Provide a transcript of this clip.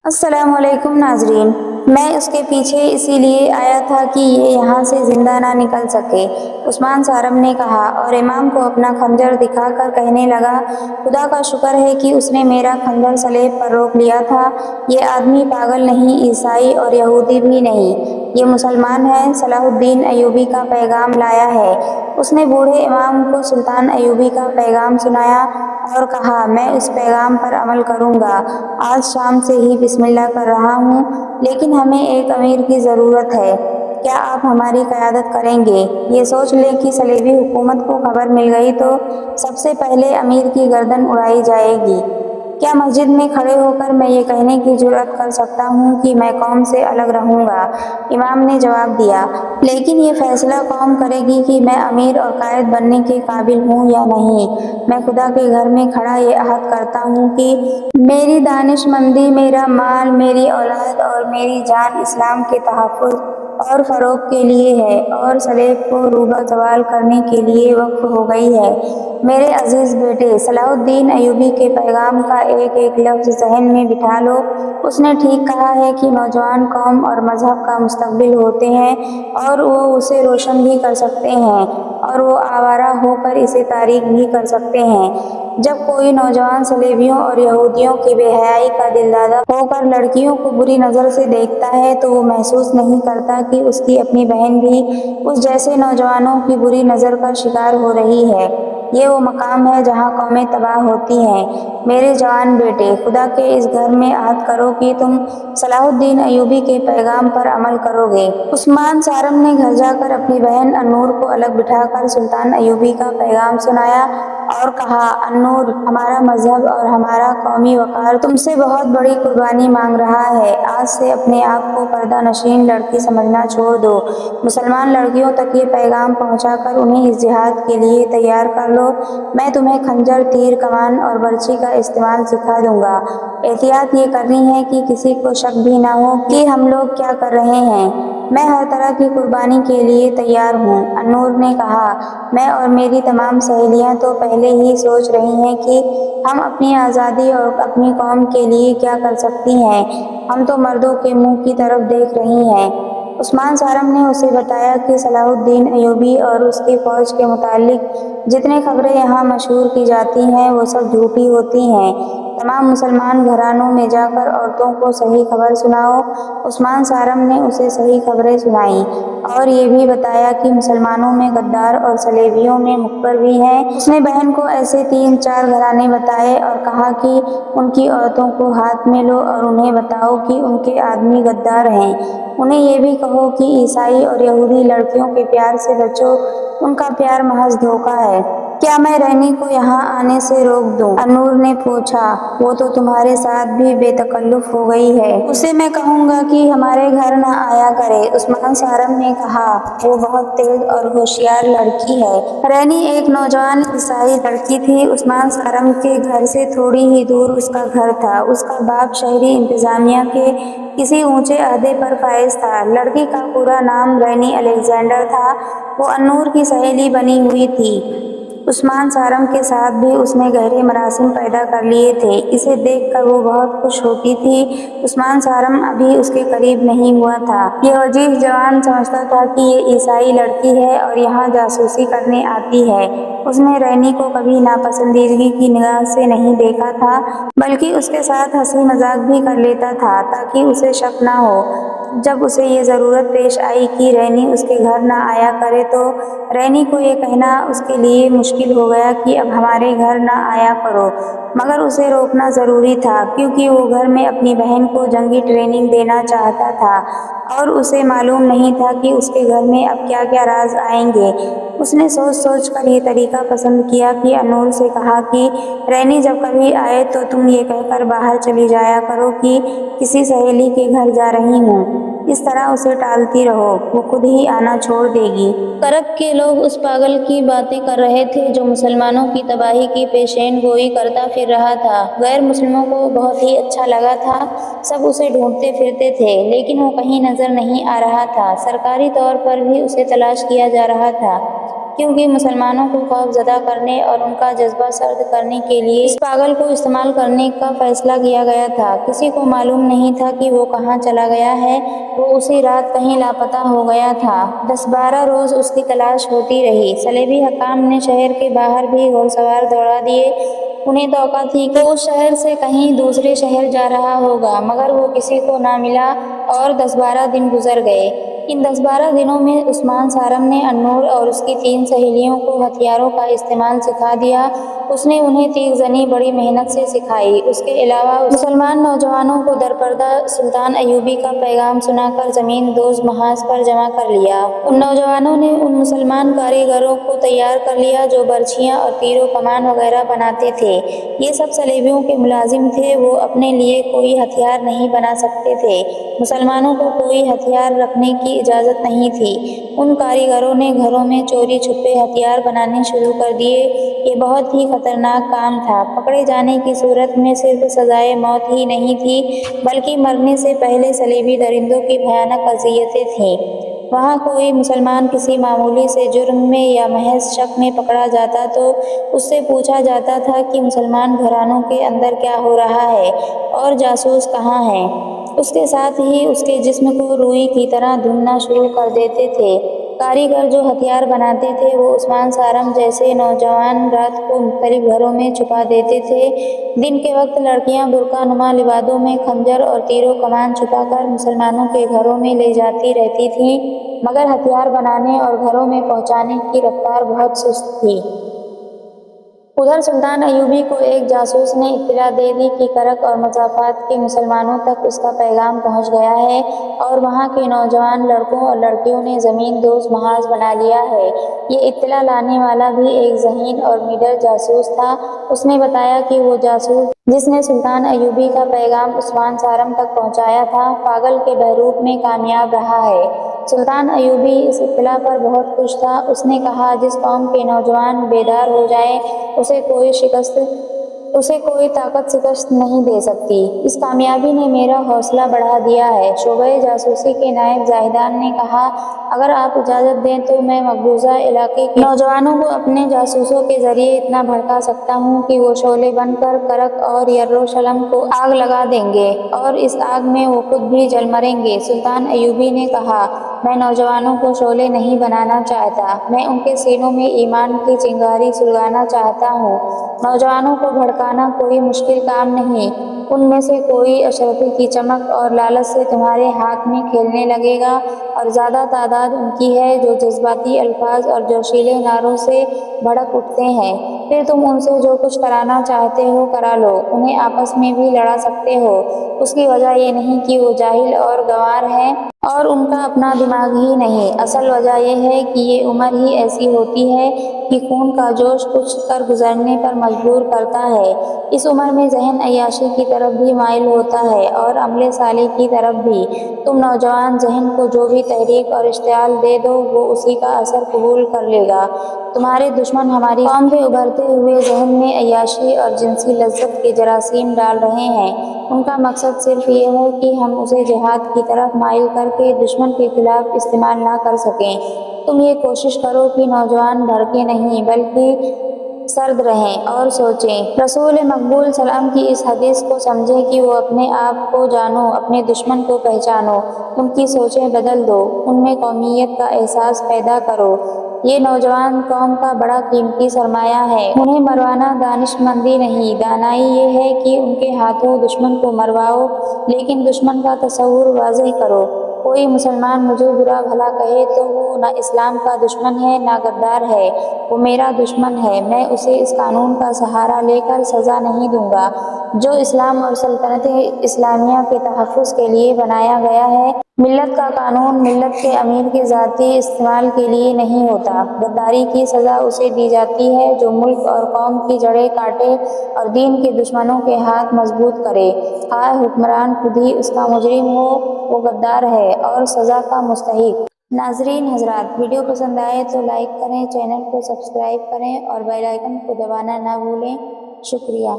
السلام علیکم ناظرین، میں اس کے پیچھے اسی لیے آیا تھا کہ یہ یہاں سے زندہ نہ نکل سکے، عثمان سارم نے کہا اور امام کو اپنا خنجر دکھا کر کہنے لگا، خدا کا شکر ہے کہ اس نے میرا خنجر صلیب پر روک لیا تھا۔ یہ آدمی پاگل نہیں، عیسائی اور یہودی بھی نہیں، یہ مسلمان ہے، صلاح الدین ایوبی کا پیغام لایا ہے۔ اس نے بوڑھے امام کو سلطان ایوبی کا پیغام سنایا اور کہا، میں اس پیغام پر عمل کروں گا۔ آج شام سے ہی بسم اللہ کر رہا ہوں، لیکن ہمیں ایک امیر کی ضرورت ہے۔ کیا آپ ہماری قیادت کریں گے؟ یہ سوچ لیں کہ صلیبی حکومت کو خبر مل گئی تو سب سے پہلے امیر کی گردن اڑائی جائے گی۔ کیا مسجد میں کھڑے ہو کر میں یہ کہنے کی جرأت کر سکتا ہوں کہ میں قوم سے الگ رہوں گا؟ امام نے جواب دیا، لیکن یہ فیصلہ قوم کرے گی کہ میں امیر اور قائد بننے کے قابل ہوں یا نہیں۔ میں خدا کے گھر میں کھڑا یہ عہد کرتا ہوں کہ میری دانش مندی، میرا مال، میری اولاد اور میری جان اسلام کے تحفظ اور فروغ کے لیے ہے اور صلیب کو روبہ زوال کرنے کے لیے وقف ہو گئی ہے۔ میرے عزیز بیٹے، صلاح الدین ایوبی کے پیغام کا ایک ایک لفظ ذہن میں بٹھا لو۔ اس نے ٹھیک کہا ہے کہ نوجوان قوم اور مذہب کا مستقبل ہوتے ہیں اور وہ اسے روشن بھی کر سکتے ہیں اور وہ آوارہ ہو کر اسے تاریک بھی کر سکتے ہیں۔ جب کوئی نوجوان صلیبیوں اور یہودیوں کی بے حیائی کا دلدادہ ہو کر لڑکیوں کو بری نظر سے دیکھتا ہے تو وہ محسوس نہیں کرتا کہ اس کی اپنی بہن بھی اس جیسے نوجوانوں کی بری نظر کا شکار ہو رہی ہے۔ یہ وہ مقام ہے جہاں قومیں تباہ ہوتی ہیں۔ میرے جوان بیٹے، خدا کے اس گھر میں عہد کرو کہ تم صلاح الدین ایوبی کے پیغام پر عمل کرو گے۔ عثمان سارم نے گھر جا کر اپنی بہن النور کو الگ بٹھا کر سلطان ایوبی کا پیغام سنایا اور کہا، النور، ہمارا مذہب اور ہمارا قومی وقار تم سے بہت بڑی قربانی مانگ رہا ہے۔ آج سے اپنے آپ کو پردہ نشین لڑکی سمجھنا چھوڑ دو۔ مسلمان لڑکیوں تک یہ پیغام پہنچا کر انہیں اس جہاد کے لیے تیار کر لو۔ میں تمہیں خنجر، تیر، کمان اور برچی کا استعمال سکھا دوں گا۔ احتیاط یہ کرنی ہے کہ کسی کو شک بھی نہ ہو کہ ہم لوگ کیا کر رہے ہیں۔ میں ہر طرح کی قربانی کے لیے تیار ہوں، النور نے کہا۔ میں اور میری تمام سہیلیاں تو پہلے ہی سوچ رہی ہیں کہ ہم اپنی آزادی اور اپنی قوم کے لیے کیا کر سکتی ہیں۔ ہم تو مردوں کے منہ کی طرف دیکھ رہی ہیں۔ عثمان سارم نے اسے بتایا کہ صلاح الدین ایوبی اور اس کی فوج کے متعلق جتنے خبریں یہاں مشہور کی جاتی ہیں وہ سب جھوٹی ہوتی ہیں۔ تمام مسلمان گھرانوں میں جا کر عورتوں کو صحیح خبر سناؤ۔ عثمان سارم نے اسے صحیح خبریں سنائیں اور یہ بھی بتایا کہ مسلمانوں میں غدار اور صلیبیوں میں مخبر بھی ہیں۔ اس نے بہن کو ایسے 3-4 گھرانے بتائے اور کہا کہ ان کی عورتوں کو ہاتھ میں لو اور انہیں بتاؤ کہ ان کے آدمی غدار ہیں۔ انہیں یہ بھی کہو کہ عیسائی اور یہودی لڑکیوں کے پیار سے بچو، ان کا پیار محض دھوکہ ہے۔ کیا میں رینی کو یہاں آنے سے روک دوں؟ النور نے پوچھا۔ وہ تو تمہارے ساتھ بھی بے تکلف ہو گئی ہے۔ اسے میں کہوں گا کہ ہمارے گھر نہ آیا کرے، عثمان سارم نے کہا۔ وہ بہت تیز اور ہوشیار لڑکی ہے۔ رینی ایک نوجوان عیسائی لڑکی تھی۔ عثمان سارم کے گھر سے تھوڑی ہی دور اس کا گھر تھا۔ اس کا باپ شہری انتظامیہ کے کسی اونچے عہدے پر فائز تھا۔ لڑکی کا پورا نام رینی الیگزینڈر تھا۔ وہ النور کی سہیلی بنی ہوئی تھی۔ عثمان سارم کے ساتھ بھی اس نے گہرے مراسم پیدا کر لیے تھے۔ اسے دیکھ کر وہ بہت خوش ہوتی تھی۔ عثمان سارم ابھی اس کے قریب نہیں ہوا تھا۔ یہ وجیح جوان سمجھتا تھا کہ یہ عیسائی لڑکی ہے اور یہاں جاسوسی کرنے آتی ہے۔ اس نے رینی کو کبھی ناپسندیدگی کی نگاہ سے نہیں دیکھا تھا، بلکہ اس کے ساتھ ہنسی مذاق بھی کر لیتا تھا تاکہ اسے شک نہ ہو۔ جب اسے یہ ضرورت پیش آئی کہ رینی اس کے گھر نہ آیا کرے تو رینی کو یہ کہنا اس کے لیے مشکل ہو گیا کہ اب ہمارے گھر نہ آیا کرو، مگر اسے روکنا ضروری تھا کیونکہ وہ گھر میں اپنی بہن کو جنگی ٹریننگ دینا چاہتا تھا اور اسے معلوم نہیں تھا کہ اس کے گھر میں اب کیا کیا راز آئیں گے۔ اس نے سوچ سوچ کر یہ طریقہ پسند کیا کہ النور سے کہا کہ رینی جب کبھی آئے تو تم یہ کہہ کر باہر چلی جایا کرو کہ کسی سہیلی کے گھر جا رہی ہوں۔ اس طرح اسے ٹالتی رہو، وہ خود ہی آنا چھوڑ دے گی۔ کرب کے لوگ اس پاگل کی باتیں کر رہے تھے جو مسلمانوں کی تباہی کی پیشین گوئی کرتا پھر رہا تھا۔ غیر مسلموں کو بہت ہی اچھا لگا تھا۔ سب اسے ڈھونڈتے پھرتے تھے لیکن وہ کہیں نظر نہیں آ رہا تھا۔ سرکاری طور پر بھی اسے تلاش کیا جا رہا تھا۔ کیونکہ مسلمانوں کو خوف زدہ کرنے اور ان کا جذبہ سرد کرنے کے لیے اس پاگل کو استعمال کرنے کا فیصلہ کیا گیا تھا۔ کسی کو معلوم نہیں تھا کہ وہ کہاں چلا گیا ہے، وہ اسی رات کہیں لاپتہ ہو گیا تھا۔ 10-12 روز اس کی تلاش ہوتی رہی۔ صلیبی حکام نے شہر کے باہر بھی گھوڑ سوار دوڑا دیے۔ انہیں توقع تھی کہ وہ اس شہر سے کہیں دوسرے شہر جا رہا ہوگا، مگر وہ کسی کو نہ ملا اور 10-12 دن گزر گئے۔ ان 10-12 دنوں میں عثمان سارم نے النور اور اس کی 3 سہیلیوں کو ہتھیاروں کا استعمال سکھا دیا۔ اس نے انہیں تیغ زنی بڑی محنت سے سکھائی۔ اس کے علاوہ مسلمان نوجوانوں کو درپردہ سلطان ایوبی کا پیغام سنا کر زمین دوز محاذ پر جمع کر لیا۔ ان نوجوانوں نے ان مسلمان کاریگروں کو تیار کر لیا جو برچھیاں اور تیر و کمان وغیرہ بناتے تھے۔ یہ سب صلیبیوں کے ملازم تھے۔ وہ اپنے لیے کوئی ہتھیار نہیں بنا سکتے تھے۔ مسلمانوں کو کوئی ہتھیار رکھنے کی اجازت نہیں تھی۔ ان کاریگروں نے گھروں میں چوری چھپے ہتھیار بنانے شروع کر دیے۔ یہ بہت ہی خطرناک کام تھا۔ پکڑے جانے کی صورت میں صرف سزائے موت ہی نہیں تھی، بلکہ مرنے سے پہلے صلیبی درندوں کی بھیانک اذیتیں تھیں۔ وہاں کوئی مسلمان کسی معمولی سے جرم میں یا محض شک میں پکڑا جاتا تو اس سے پوچھا جاتا تھا کہ مسلمان گھرانوں کے اندر کیا ہو رہا ہے اور جاسوس کہاں ہیں۔ اس کے ساتھ ہی اس کے جسم کو روئی کی طرح دھونا شروع کر دیتے تھے۔ کاریگر جو ہتھیار بناتے تھے وہ عثمان سارم جیسے نوجوان رات کو مختلف گھروں میں چھپا دیتے تھے۔ دن کے وقت لڑکیاں برقع نما لبادوں میں خنجر اور تیر و کمان چھپا کر مسلمانوں کے گھروں میں لے جاتی رہتی تھیں، مگر ہتھیار بنانے اور گھروں میں پہنچانے کی رفتار بہت سست تھی۔ ادھر سلطان ایوبی کو ایک جاسوس نے اطلاع دے دی کہ کرک اور مضافات کے مسلمانوں تک اس کا پیغام پہنچ گیا ہے اور وہاں کے نوجوان لڑکوں اور لڑکیوں نے زمین دوز محاذ بنا لیا ہے۔ یہ اطلاع لانے والا بھی ایک ذہین اور نڈر جاسوس تھا۔ اس نے بتایا کہ وہ جاسوس جس نے سلطان ایوبی کا پیغام عثمان سارم تک پہنچایا تھا، پاگل کے بہروپ میں کامیاب رہا ہے۔ سلطان ایوبی اس اطلاع پر بہت خوش تھا۔ اس نے کہا، جس قوم کے نوجوان بیدار ہو جائیں اسے کوئی طاقت شکست نہیں دے سکتی۔ اس کامیابی نے میرا حوصلہ بڑھا دیا ہے۔ شعبہ جاسوسی کے نائب زاہدان نے کہا، اگر آپ اجازت دیں تو میں مقبوضہ علاقے کے نوجوانوں کو اپنے جاسوسوں کے ذریعے اتنا بھڑکا سکتا ہوں کہ وہ شعلے بن کر کرک اور یروشلم کو آگ لگا دیں گے اور اس آگ میں وہ خود بھی جل مریں گے۔ سلطان ایوبی نے کہا، میں نوجوانوں کو شعلے نہیں بنانا چاہتا، میں ان کے سینوں میں ایمان کی چنگاری سلگانا چاہتا ہوں۔ نوجوانوں کو بھڑکانا کوئی مشکل کام نہیں۔ ان میں سے کوئی اشرفی کی چمک اور لالچ سے تمہارے ہاتھ میں کھیلنے لگے گا، اور زیادہ تعداد ان کی ہے جو جذباتی الفاظ اور جوشیلے نعروں سے بھڑک اٹھتے ہیں۔ پھر تم ان سے جو کچھ کرانا چاہتے ہو کرا لو، انہیں آپس میں بھی لڑا سکتے ہو۔ اس کی وجہ یہ نہیں کہ وہ جاہل اور گنوار ہیں اور ان کا اپنا دماغ ہی نہیں، اصل وجہ یہ ہے کہ یہ عمر ہی ایسی ہوتی ہے کہ خون کا جوش کچھ کر گزرنے پر مجبور کرتا ہے۔ اس عمر میں ذہن عیاشی کی طرف بھی مائل ہوتا ہے اور عمل صالح کی طرف بھی۔ تم نوجوان ذہن کو جو بھی تحریک اور اشتعال دے دو، وہ اسی کا اثر قبول کر لے گا۔ تمہارے دشمن ہماری قوم کے ابھرتے ہوئے ذہن میں عیاشی اور جنسی لذت کے جراثیم ڈال رہے ہیں۔ ان کا مقصد صرف یہ ہے کہ ہم اسے جہاد کی طرف مائل کر کے دشمن کے خلاف استعمال نہ کر سکیں۔ تم یہ کوشش کرو کہ نوجوان بھڑکے نہیں بلکہ سرد رہیں اور سوچیں۔ رسول مقبول سلام کی اس حدیث کو سمجھیں کہ وہ اپنے آپ کو جانو، اپنے دشمن کو پہچانو، ان کی سوچیں بدل دو، ان میں قومیت کا احساس پیدا کرو۔ یہ نوجوان قوم کا بڑا قیمتی سرمایہ ہے۔ انہیں مروانا دانش مندی نہیں، دانائی یہ ہے کہ ان کے ہاتھوں دشمن کو مرواؤ، لیکن دشمن کا تصور واضح کرو۔ کوئی مسلمان مجھے برا بھلا کہے تو وہ نہ اسلام کا دشمن ہے نہ غدار ہے، وہ میرا دشمن ہے۔ میں اسے اس قانون کا سہارا لے کر سزا نہیں دوں گا جو اسلام اور سلطنت اسلامیہ کے تحفظ کے لیے بنایا گیا ہے۔ ملت کا قانون ملت کے امیر کے ذاتی استعمال کے لیے نہیں ہوتا۔ غداری کی سزا اسے دی جاتی ہے جو ملک اور قوم کی جڑیں کاٹے اور دین کے دشمنوں کے ہاتھ مضبوط کرے۔ خواہ حکمران خود ہی اس کا مجرم ہو، وہ غدار ہے اور سزا کا مستحق۔ ناظرین حضرات، ویڈیو پسند آئے تو لائک کریں، چینل کو سبسکرائب کریں اور بیل آئیکن کو دبانا نہ بھولیں۔ شکریہ۔